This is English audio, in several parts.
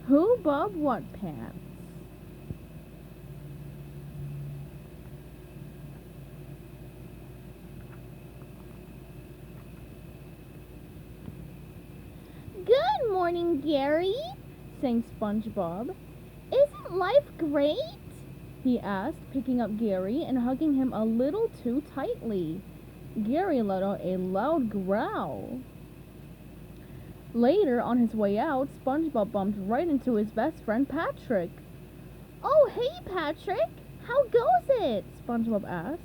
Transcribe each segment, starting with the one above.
WhoBob WhatPants. Good morning, Gary, sang SpongeBob. Isn't life great? He asked, picking up Gary and hugging him a little too tightly. Gary let out a loud growl. Later, on his way out, SpongeBob bumped right into his best friend Patrick. Oh, hey, Patrick. How goes it? SpongeBob asked.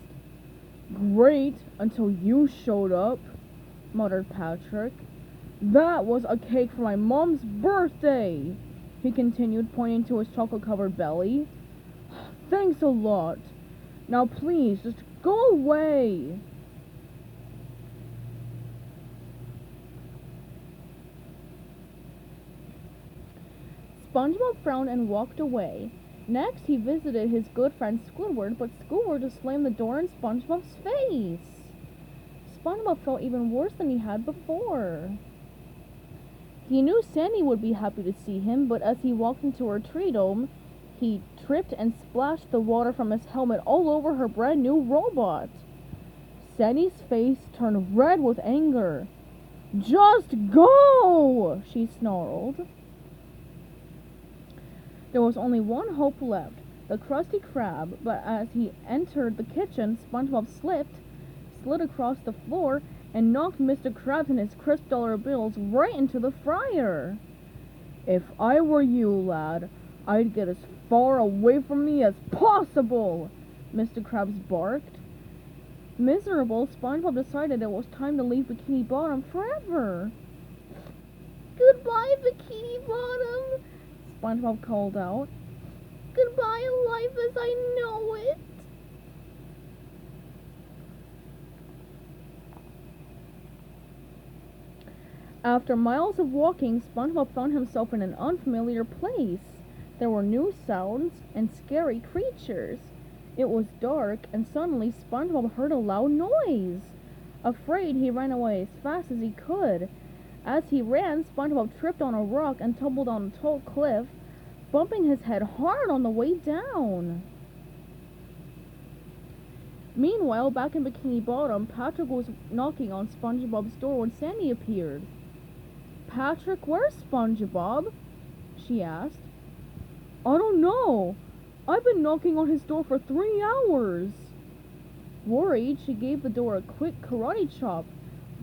Great, until you showed up, muttered Patrick. That was a cake for my mom's birthday, he continued, pointing to his chocolate-covered belly. Thanks a lot. Now please, just go away. SpongeBob frowned and walked away. Next, he visited his good friend Squidward, but Squidward just slammed the door in SpongeBob's face. SpongeBob felt even worse than he had before. He knew Sandy would be happy to see him, but as he walked into her tree dome, he tripped and splashed the water from his helmet all over her brand new robot. Sandy's face turned red with anger. Just go! She snarled. There was only one hope left, the Krusty Krab, but as he entered the kitchen, SpongeBob slipped, slid across the floor, and knocked Mr. Krabs and his crisp dollar bills right into the fryer. If I were you, lad, I'd get as far away from me as possible, Mr. Krabs barked. Miserable, SpongeBob decided it was time to leave Bikini Bottom forever. Goodbye, Bikini Bottom, SpongeBob called out. Goodbye, life as I know it. After miles of walking, SpongeBob found himself in an unfamiliar place. There were new sounds and scary creatures. It was dark, and suddenly SpongeBob heard a loud noise. Afraid, he ran away as fast as he could. As he ran, SpongeBob tripped on a rock and tumbled on a tall cliff, bumping his head hard on the way down. Meanwhile, back in Bikini Bottom, Patrick was knocking on SpongeBob's door when Sandy appeared. Patrick, where's SpongeBob? She asked. I don't know. I've been knocking on his door for 3 hours. Worried, she gave the door a quick karate chop.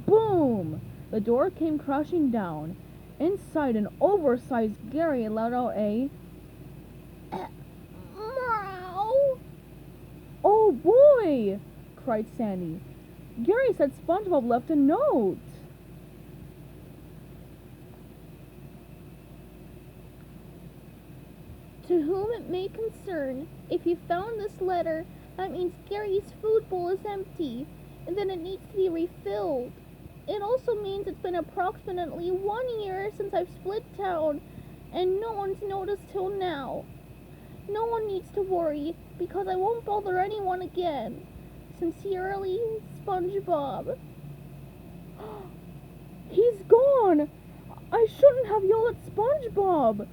Boom! The door came crashing down. Inside, an oversized Gary let out a Meow. "Oh boy!" cried Sandy. Gary said SpongeBob left a note. To whom it may concern, if you found this letter, that means Gary's food bowl is empty, and then it needs to be refilled. It also means it's been approximately 1 year since I've split town, and no one's noticed till now. No one needs to worry, because I won't bother anyone again. Sincerely, SpongeBob. He's gone! I shouldn't have yelled at SpongeBob,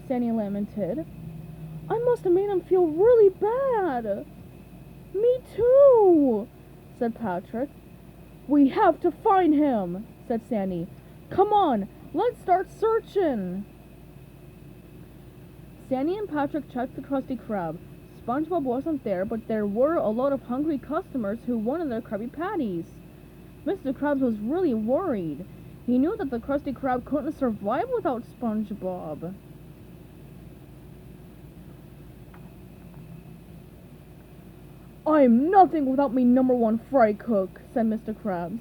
Sandy lamented. I must have made him feel really bad. Me too, said Patrick. We have to find him, said Sandy. Come on, let's start searching. Sandy and Patrick checked the Krusty Krab. SpongeBob wasn't there, but there were a lot of hungry customers who wanted their Krabby Patties. Mr. Krabs was really worried. He knew that the Krusty Krab couldn't survive without SpongeBob. I'm nothing without me #1 fry cook, said Mr. Krabs.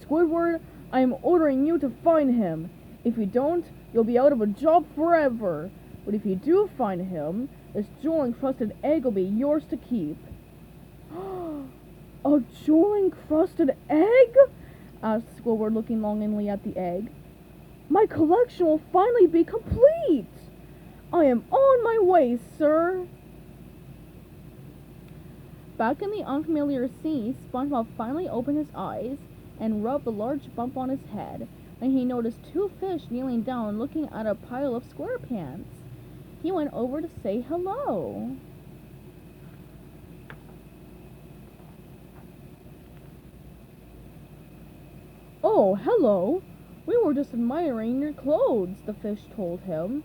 Squidward, I am ordering you to find him. If you don't, you'll be out of a job forever. But if you do find him, this jewel-encrusted egg will be yours to keep. A jewel-encrusted egg? Asked Squidward, looking longingly at the egg. My collection will finally be complete. I am on my way, sir. Back in the unfamiliar sea, SpongeBob finally opened his eyes and rubbed the large bump on his head. and he noticed two fish kneeling down looking at a pile of SquarePants. He went over to say hello. "Oh, hello. We were just admiring your clothes," the fish told him.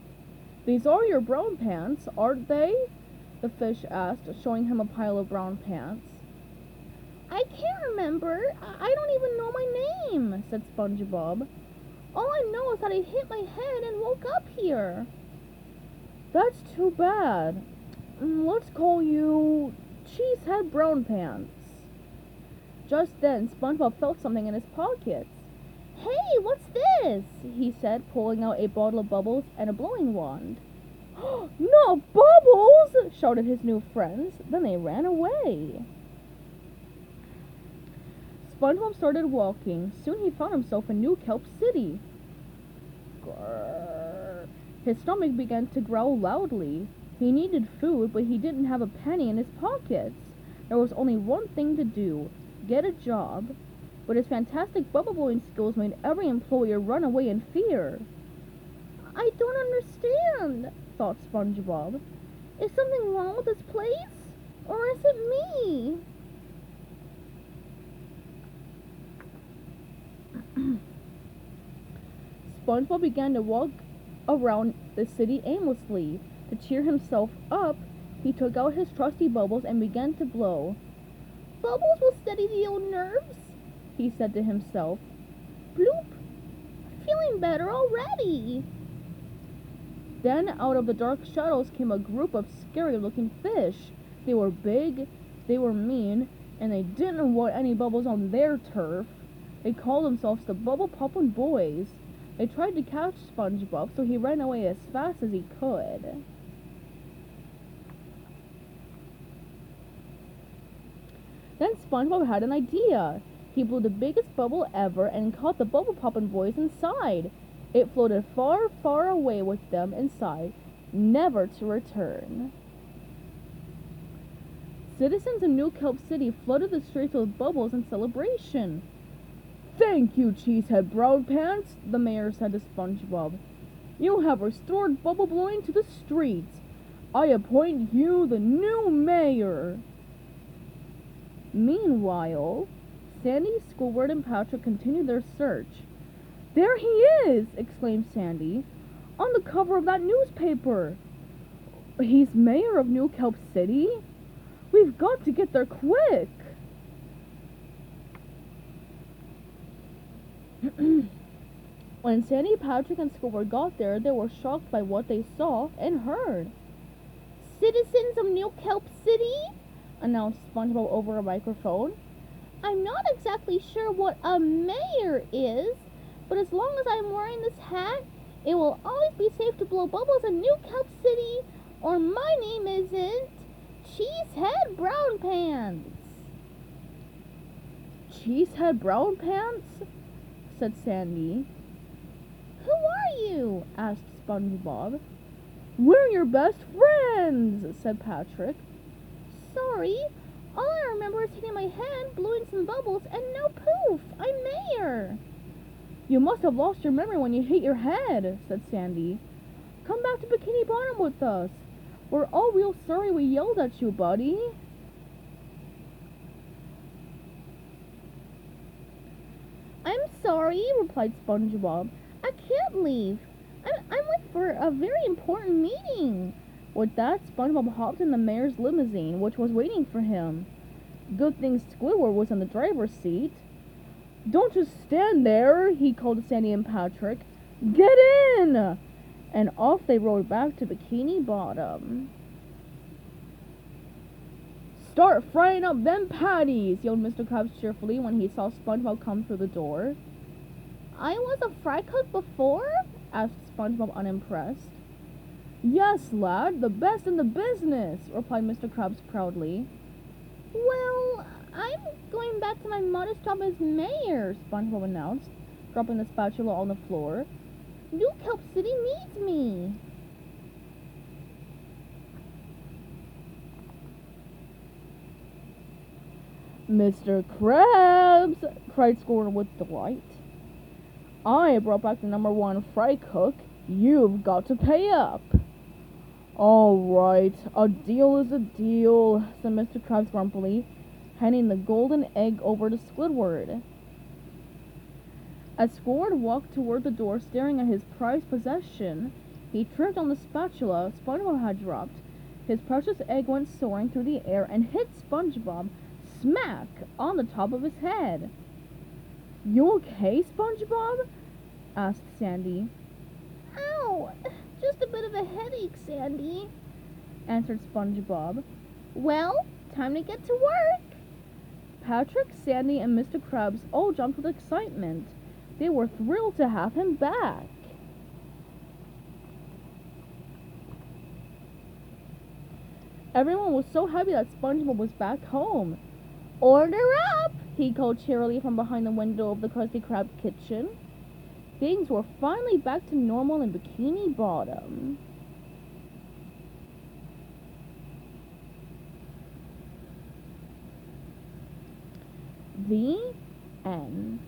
"These are your brown pants, aren't they?" the fish asked, showing him a pile of brown pants. I can't remember. I don't even know my name, said SpongeBob. All I know is that I hit my head and woke up here. "That's too bad. Let's call you Cheesehead Brown Pants." Just then, SpongeBob felt something in his pockets. Hey, what's this? he said, pulling out a bottle of bubbles and a blowing wand. "Not bubbles!" shouted his new friends. Then they ran away. SpongeBob started walking. Soon he found himself in New Kelp City. Grrr. His stomach began to growl loudly. He needed food, but he didn't have a penny in his pockets. There was only one thing to do: get a job. But his fantastic bubble blowing skills made every employer run away in fear. I don't understand, thought SpongeBob. Is something wrong with this place? Or is it me? SpongeBob began to walk around the city aimlessly. To cheer himself up, he took out his trusty bubbles and began to blow. Bubbles will steady the old nerves, he said to himself. Bloop! Feeling better already. Then out of the dark shadows came a group of scary-looking fish. They were big, they were mean, and they didn't want any bubbles on their turf. They called themselves the Bubble Poppin' Boys. They tried to catch SpongeBob, so he ran away as fast as he could. Then SpongeBob had an idea. He blew the biggest bubble ever and caught the Bubble Poppin' Boys inside. It floated far, far away with them inside, never to return. Citizens in New Kelp City flooded the streets with bubbles in celebration. "Thank you, Cheesehead Brown Pants," the mayor said to SpongeBob. "You have restored bubble blowing to the streets. I appoint you the new mayor." Meanwhile, Sandy, Squidward, and Patrick continued their search. "There he is!" exclaimed Sandy. "On the cover of that newspaper. He's mayor of New Kelp City? We've got to get there quick!" When Sandy, Patrick, and Squidward got there, they were shocked by what they saw and heard. "Citizens of New Kelp City," announced SpongeBob over a microphone. "I'm not exactly sure what a mayor is, but as long as I'm wearing this hat, it will always be safe to blow bubbles in New Kelp City, or my name isn't Cheesehead Brown Pants." "Cheesehead Brown Pants?" said Sandy. "Who are you?" asked SpongeBob. "We're your best friends," said Patrick. "Sorry, all I remember is hitting my head, blowing some bubbles, and no poof, I'm mayor." "You must have lost your memory when you hit your head," said Sandy. "Come back to Bikini Bottom with us. We're all real sorry we yelled at you, buddy." "I'm sorry," replied SpongeBob. "I can't leave. I'm late for a very important meeting." With that, SpongeBob hopped in the mayor's limousine, which was waiting for him. Good thing Squidward was in the driver's seat. "Don't just stand there," he called to Sandy and Patrick. "Get in!" And off they rode back to Bikini Bottom. "Start frying up them patties!" yelled Mr. Krabs cheerfully when he saw SpongeBob come through the door. "I was a fry cook before?" asked SpongeBob, unimpressed. "Yes, lad, the best in the business," replied Mr. Krabs proudly. "Well, I'm going back to my modest job as mayor," SpongeBob announced, dropping the spatula on the floor. "New Kelp City needs me." "Mr. Krabs!" cried Squidward with delight. I brought back the #1 fry cook. You've got to pay up. Alright, a deal is a deal, said Mr. Krabs grumpily, handing the golden egg over to Squidward. As Squidward walked toward the door staring at his prized possession, he tripped on the spatula SpongeBob had dropped. His precious egg went soaring through the air and hit SpongeBob smack on the top of his head. You okay, SpongeBob? Asked Sandy. Ow! Just a bit of a headache, Sandy, answered SpongeBob. Well, time to get to work. Patrick, Sandy, and Mr. Krabs all jumped with excitement. They were thrilled to have him back. Everyone was so happy that SpongeBob was back home. Order up! He called cheerily from behind the window of the Krusty Krab kitchen. Things were finally back to normal in Bikini Bottom. The end.